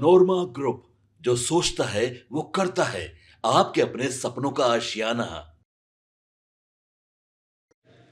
नोरमा group, जो सोचता है वो करता है। आपके अपने सपनों का आशियाना।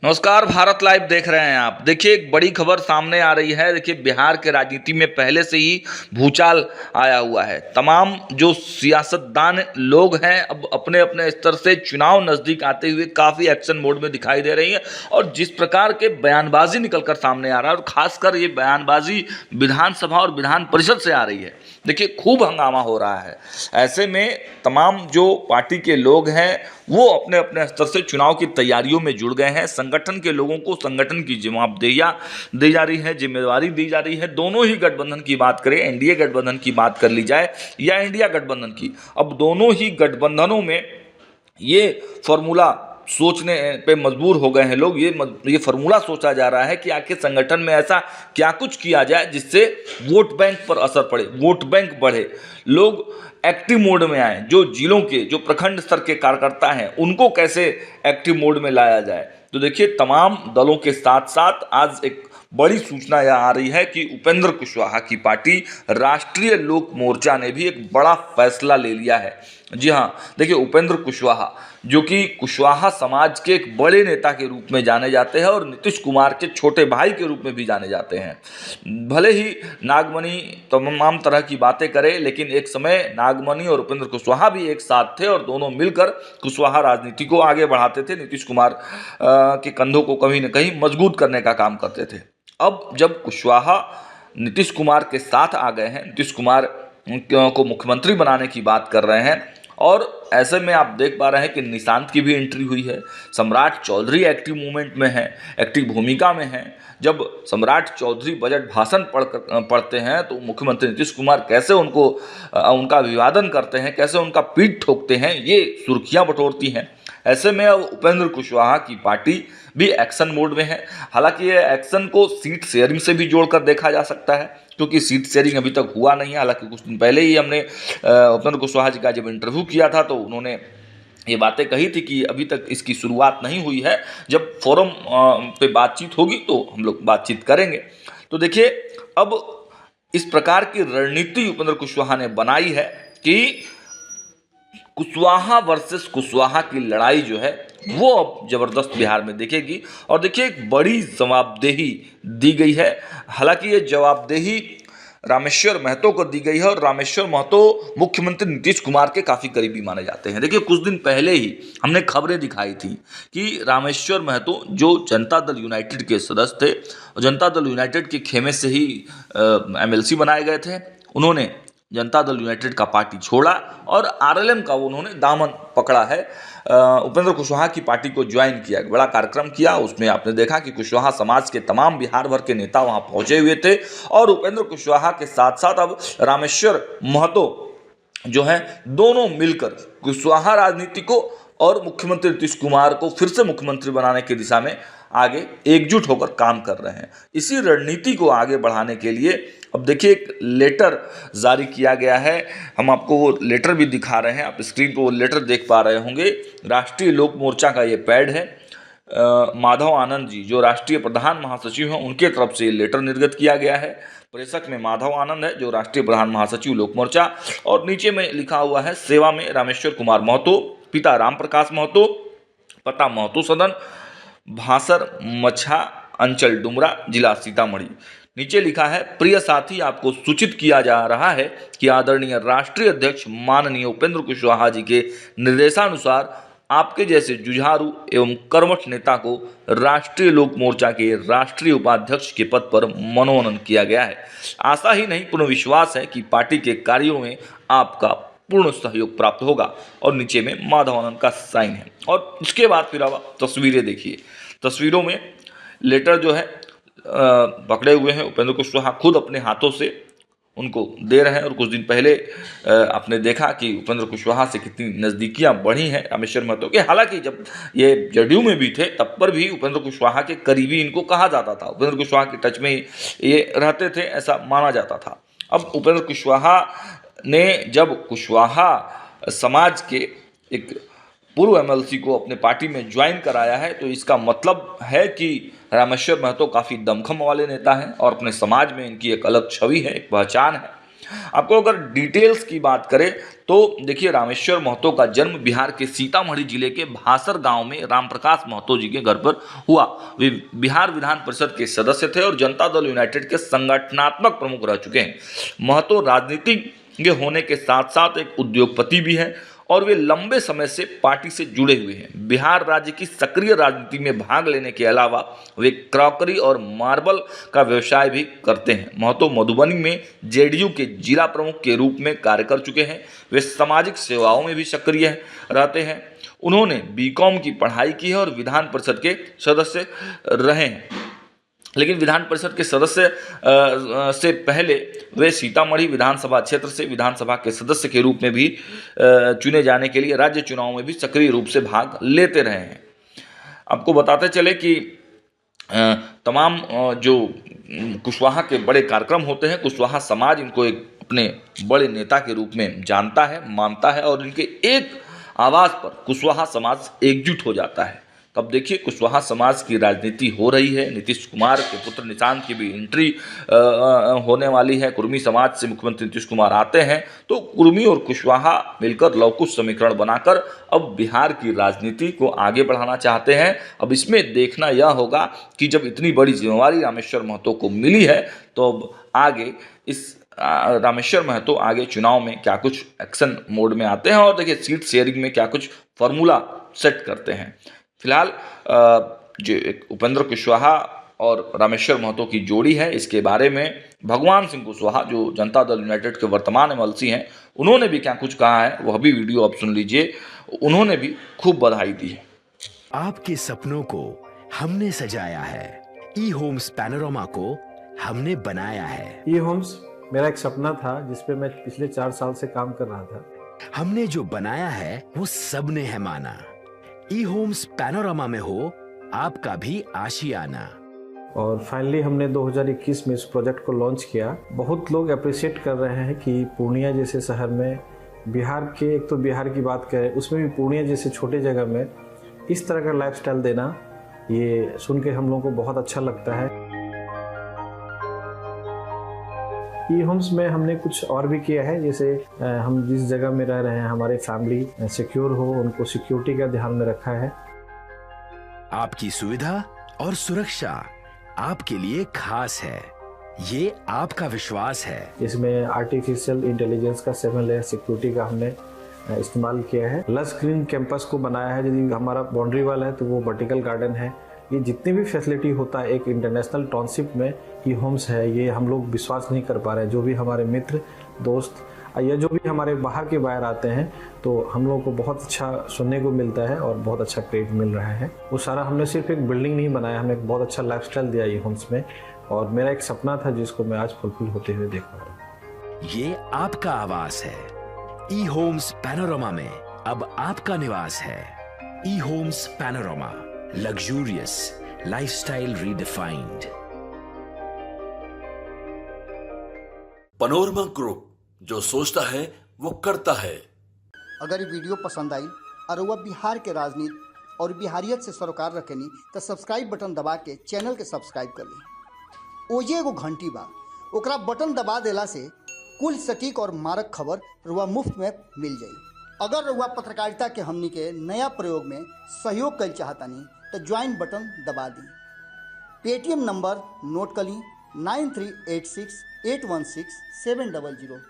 नमस्कार, भारत लाइव देख रहे हैं आप। देखिए, एक बड़ी खबर सामने आ रही है। देखिए, बिहार के राजनीति में पहले से ही भूचाल आया हुआ है। तमाम जो सियासतदान लोग हैं अब अपने अपने स्तर से चुनाव नजदीक आते हुए काफी एक्शन मोड में दिखाई दे रही है। और जिस प्रकार के बयानबाजी निकलकर सामने आ रहा है, और खासकर ये बयानबाजी विधानसभा और विधान परिषद से आ रही है, देखिए खूब हंगामा हो रहा है। ऐसे में तमाम जो पार्टी के लोग हैं वो अपने अपने स्तर से चुनाव की तैयारियों में जुड़ गए हैं। संगठन के लोगों को संगठन की जवाबदेहियां दी जा रही है, जिम्मेदारी दी जा रही है। दोनों ही गठबंधन की बात करें, एनडीए गठबंधन की बात कर ली जाए या इंडिया गठबंधन की, अब दोनों ही गठबंधनों में ये फॉर्मूला सोचने पे मजबूर हो गए हैं लोग। ये फॉर्मूला सोचा जा रहा है कि आखिर संगठन में ऐसा क्या कुछ किया जाए जिससे वोट बैंक पर असर पड़े, वोट बैंक बढ़े, लोग एक्टिव मोड में आए। जो जिलों के, जो प्रखंड स्तर के कार्यकर्ता हैं, उनको कैसे एक्टिव मोड में लाया जाए। तो देखिए, तमाम दलों के साथ साथ आज एक बड़ी सूचना यह आ रही है कि उपेंद्र कुशवाहा की पार्टी राष्ट्रीय लोक मोर्चा ने भी एक बड़ा फैसला ले लिया है। जी हाँ, देखिए, उपेंद्र कुशवाहा जो कि कुशवाहा समाज के एक बड़े नेता के रूप में जाने जाते हैं और नीतीश कुमार के छोटे भाई के रूप में भी जाने जाते हैं। भले ही नागमणि तमाम तरह की बातें करे, लेकिन एक समय नागमणि और उपेंद्र कुशवाहा भी एक साथ थे और दोनों मिलकर कुशवाहा राजनीति को आगे बढ़ाते थे। नीतीश कुमार के कंधों को कहीं न कहीं मजबूत करने का काम करते थे। अब जब कुशवाहा नीतीश कुमार के साथ आ गए हैं, नीतीश कुमार को मुख्यमंत्री बनाने की बात कर रहे हैं, और ऐसे में आप देख पा रहे हैं कि निशांत की भी एंट्री हुई है। सम्राट चौधरी एक्टिव मूवमेंट में है, एक्टिव भूमिका में है। जब सम्राट चौधरी बजट भाषण पढ़ते हैं तो मुख्यमंत्री नीतीश कुमार कैसे उनका अभिवादन करते हैं, कैसे उनका पीठ ठोकते हैं, ये सुर्खियां बटोरती हैं। ऐसे में अब उपेंद्र कुशवाहा की पार्टी भी एक्शन मोड में है। हालांकि ये एक्शन को सीट शेयरिंग से भी जोड़कर देखा जा सकता है, क्योंकि सीट शेयरिंग अभी तक हुआ नहीं है। हालांकि कुछ दिन पहले ही हमने उपेंद्र कुशवाहा जी का जब इंटरव्यू किया था तो उन्होंने ये बातें कही थी कि अभी तक इसकी शुरुआत नहीं हुई है, जब फोरम पे बातचीत होगी तो हम लोग बातचीत करेंगे। तो देखिए, अब इस प्रकार की रणनीति उपेंद्र कुशवाहा ने बनाई है कि कुशवाहा वर्सेस कुशवाहा की लड़ाई जो है वो अब जबरदस्त बिहार में दिखेगी। और देखिए, एक बड़ी जवाबदेही दी गई है। हालांकि ये जवाबदेही रामेश्वर महतो को दी गई है, और रामेश्वर महतो मुख्यमंत्री नीतीश कुमार के काफ़ी करीबी माने जाते हैं। देखिए, कुछ दिन पहले ही हमने खबरें दिखाई थी कि रामेश्वर महतो जो जनता दल यूनाइटेड के सदस्य थे, और जनता दल यूनाइटेड के खेमे से ही एमएलसी बनाए गए थे, उन्होंने जनता दल यूनाइटेड का पार्टी छोड़ा और आरएलएम का उन्होंने दामन पकड़ा है। उपेंद्र कुशवाहा की पार्टी को ज्वाइन किया, एक बड़ा कार्यक्रम किया। उसमें आपने देखा कि कुशवाहा समाज के तमाम बिहार भर के नेता वहां पहुंचे हुए थे, और उपेंद्र कुशवाहा के साथ साथ अब रामेश्वर महतो जो है, दोनों मिलकर कुशवाहा राजनीति को और मुख्यमंत्री नीतीश कुमार को फिर से मुख्यमंत्री बनाने की दिशा में आगे एकजुट होकर काम कर रहे हैं। इसी रणनीति को आगे बढ़ाने के लिए अब देखिए, एक लेटर जारी किया गया है। हम आपको वो लेटर भी दिखा रहे हैं, आप स्क्रीन पर वो लेटर देख पा रहे होंगे। राष्ट्रीय लोक मोर्चा का ये पैड है। माधव आनंद जी जो राष्ट्रीय प्रधान महासचिव हैं, उनके तरफ से ये लेटर निर्गत किया गया है। प्रेषक में माधव आनंद है जो राष्ट्रीय प्रधान महासचिव लोक मोर्चा, और नीचे में लिखा हुआ है सेवा में रामेश्वर कुमार महतो, पिता राम प्रकाश महतो, पता महतो सदन, भासर मछा अंचल डुमरा, जिला सीतामढ़ी। नीचे लिखा है, प्रिय साथी, आपको सूचित किया जा रहा है कि आदरणीय राष्ट्रीय अध्यक्ष माननीय उपेंद्र कुशवाहा जी के निर्देशानुसार आपके जैसे जुझारू एवं कर्मठ नेता को राष्ट्रीय लोक मोर्चा के राष्ट्रीय उपाध्यक्ष के पद पर मनोनयन किया गया है। आशा ही नहीं, पूर्ण विश्वास है कि पार्टी के कार्यों में आपका पूर्ण सहयोग प्राप्त होगा। और नीचे में माधव आनंद का साइन है। और इसके बाद फिर आप तस्वीरें देखिए। तस्वीरों में लेटर जो है पकड़े हुए हैं उपेंद्र कुशवाहा, खुद अपने हाथों से उनको दे रहे हैं। और कुछ दिन पहले आपने देखा कि उपेंद्र कुशवाहा से कितनी नज़दीकियां बढ़ी हैं रामेश्वर महतो के। हालांकि जब ये जदयू में भी थे तब पर भी उपेंद्र कुशवाहा के करीबी इनको कहा जाता था, उपेंद्र कुशवाहा के टच में ये रहते थे, ऐसा माना जाता था। अब उपेंद्र कुशवाहा ने जब कुशवाहा समाज के एक पूर्व एमएलसी को अपने पार्टी में ज्वाइन कराया है, तो इसका मतलब है कि रामेश्वर महतो काफ़ी दमखम वाले नेता हैं और अपने समाज में इनकी एक अलग छवि है, एक पहचान है। आपको अगर डिटेल्स की बात करें तो देखिए, रामेश्वर महतो का जन्म बिहार के सीतामढ़ी जिले के भासर गांव में रामप्रकाश महतो जी के घर पर हुआ। वे बिहार विधान परिषद के सदस्य थे और जनता दल यूनाइटेड के संगठनात्मक प्रमुख रह चुके हैं। महतो राजनीतिज्ञ होने के साथ साथ एक उद्योगपति भी हैं और वे लंबे समय से पार्टी से जुड़े हुए हैं। बिहार राज्य की सक्रिय राजनीति में भाग लेने के अलावा वे क्रॉकरी और मार्बल का व्यवसाय भी करते हैं। महतो मधुबनी में जेडीयू के जिला प्रमुख के रूप में कार्य कर चुके हैं। वे सामाजिक सेवाओं में भी सक्रिय रहते हैं। उन्होंने बीकॉम की पढ़ाई की है और विधान परिषद के सदस्य रहे हैं। लेकिन विधान परिषद के सदस्य से पहले वे सीतामढ़ी विधानसभा क्षेत्र से विधानसभा के सदस्य के रूप में भी चुने जाने के लिए राज्य चुनाव में भी सक्रिय रूप से भाग लेते रहे हैं। आपको बताते चले कि तमाम जो कुशवाहा के बड़े कार्यक्रम होते हैं, कुशवाहा समाज इनको एक अपने बड़े नेता के रूप में जानता है, मानता है और इनके एक आवाज़ पर कुशवाहा समाज एकजुट हो जाता है। तब देखिए, कुशवाहा समाज की राजनीति हो रही है। नीतीश कुमार के पुत्र निशांत की भी एंट्री होने वाली है। कुर्मी समाज से मुख्यमंत्री नीतीश कुमार आते हैं तो कुर्मी और कुशवाहा मिलकर लवकुश समीकरण बनाकर अब बिहार की राजनीति को आगे बढ़ाना चाहते हैं। अब इसमें देखना यह होगा कि जब इतनी बड़ी जिम्मेवारी रामेश्वर महतो को मिली है तो अब आगे इस रामेश्वर महतो आगे चुनाव में क्या कुछ एक्शन मोड में आते हैं और देखिए सीट शेयरिंग में क्या कुछ फॉर्मूला सेट करते हैं। फिलहाल जो एक उपेंद्र कुशवाहा और रामेश्वर महतो की जोड़ी है, इसके बारे में भगवान सिंह कुशवाहा जो जनता दल यूनाइटेड के वर्तमान एमएलसी हैं, उन्होंने भी क्या कुछ कहा है वह भी वीडियो आप सुन लीजिए। उन्होंने भी खूब बधाई दी है। आपके सपनों को हमने सजाया है, ई होम्स पैनोरमा को हमने बनाया है। ई होम्स मेरा एक सपना था जिसपे मैं पिछले 4 साल से काम कर रहा था। हमने जो बनाया है वो सबने है माना। ई होम्स पैनोरमा में हो आपका भी आशियाना। और फाइनली हमने 2021 में इस प्रोजेक्ट को लॉन्च किया। बहुत लोग अप्रिशिएट कर रहे हैं कि पूर्णिया जैसे शहर में, बिहार के, एक तो बिहार की बात करें उसमें भी पूर्णिया जैसे छोटे जगह में इस तरह का लाइफस्टाइल देना, ये सुन के हम लोगों को बहुत अच्छा लगता है। ई होम्स में हमने कुछ और भी किया है, जैसे हम जिस जगह में रह रहे हैं हमारे फैमिली सिक्योर हो, उनको सिक्योरिटी का ध्यान में रखा है। आपकी सुविधा और सुरक्षा आपके लिए खास है, ये आपका विश्वास है। इसमें आर्टिफिशियल इंटेलिजेंस का 7 लेयर सिक्योरिटी का हमने इस्तेमाल किया है। लस ग्रीन कैंपस को बनाया है। यदि हमारा बाउंड्री वाला है तो वो वर्टिकल गार्डन है। ये जितनी भी फैसिलिटी होता है एक इंटरनेशनल टाउनशिप में ई होम्स है, ये हम लोग विश्वास नहीं कर पा रहे हैं। जो भी हमारे मित्र दोस्त या जो भी हमारे बाहर के बाहर आते हैं तो हम लोगों को बहुत अच्छा सुनने को मिलता है और बहुत अच्छा क्रेडिट मिल रहा है। वो सारा हमने सिर्फ एक बिल्डिंग नहीं बनाया, हमें एक बहुत अच्छा लाइफस्टाइल दिया ई होम्स में और मेरा एक सपना था जिसको मैं आज फुलफिल होते हुए देख पा रहा हूँ। ये आपका आवास है। ई होम्स पैनोरमा में अब आपका निवास है। E homes Panorama, luxurious lifestyle redefined. Panorama group, जो सोचता है वो करता है। अगर ये वीडियो पसंद आई और वह बिहार के राजनीति और बिहारियत से सरोकार रखेनी तो सब्सक्राइब बटन दबा के चैनल के सब्सक्राइब कर ली। ओजे एगो घंटी बा, ओकरा बटन दबा देला से कुल सटीक और मारक खबर रुआ मुफ्त में मिल जाई। अगर रुआ पत्रकारिता के हमनी के नया प्रयोग में सहयोग कर चाहतानी तो ज्वाइन बटन दबा दी। पेटीएम नंबर नोट कर ली 9386 816 700।